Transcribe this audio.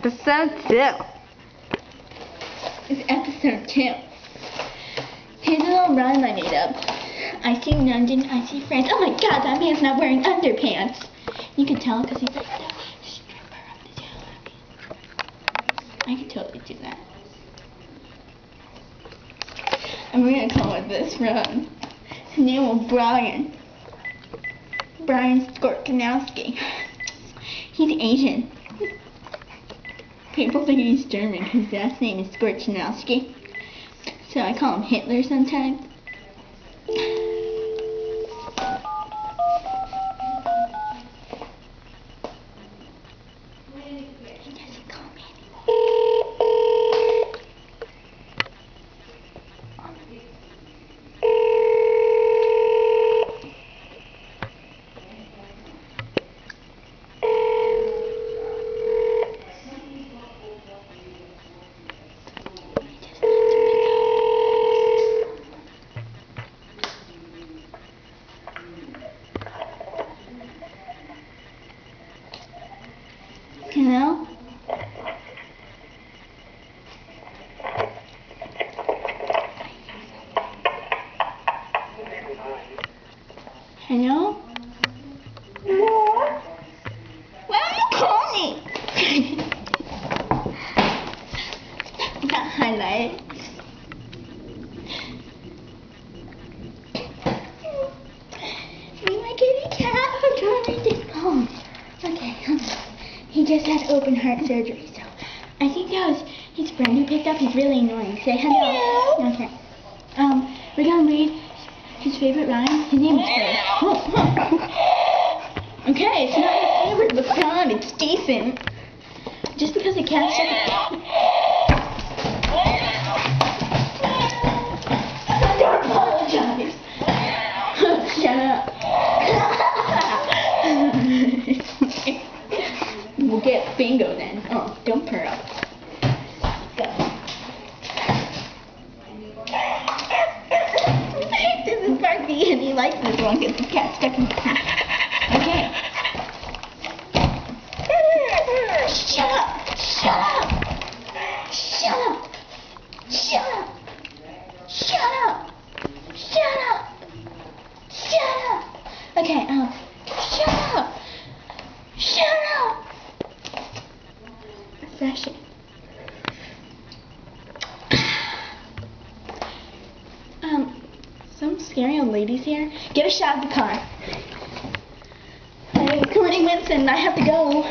episode 2. It's episode 2. Here's a little rhyme I made up. I see London, I see France. Oh my god, that man's not wearing underpants. You can tell because he's like the stripper of the show. I could totally do that. And we're going to call it this from his name was Brian. Brian Skorkanowski. He's Asian. People think he's German. His last name is Skorkanowski. So I call him Hitler sometimes. He doesn't call me Hello? Hello? Why are you calling? Got highlighted. Me, my kitty cat. I'm trying to this phone. Okay, he just had open heart surgery, so I think that was his friend who picked up. He's really annoying. Say hello. Hello. Okay. We're gonna read his favorite rhyme. His name is Fred. Okay, it's not my favorite, but come, it's decent. Just because the cat's stuck. Don't apologize. Shut up. We'll get bingo then. Oh, don't purr up. Go. This is Sparky, and he likes this one because the cat's stuck in the cat. Okay. Shut up! Shut up! Shut up! Shut up! Shut up! Shut up! Shut up! Okay, shut up! Shut up! Session. Some scary old ladies here. Get a shot of the car. Hey, Courtney Winston, I have to go.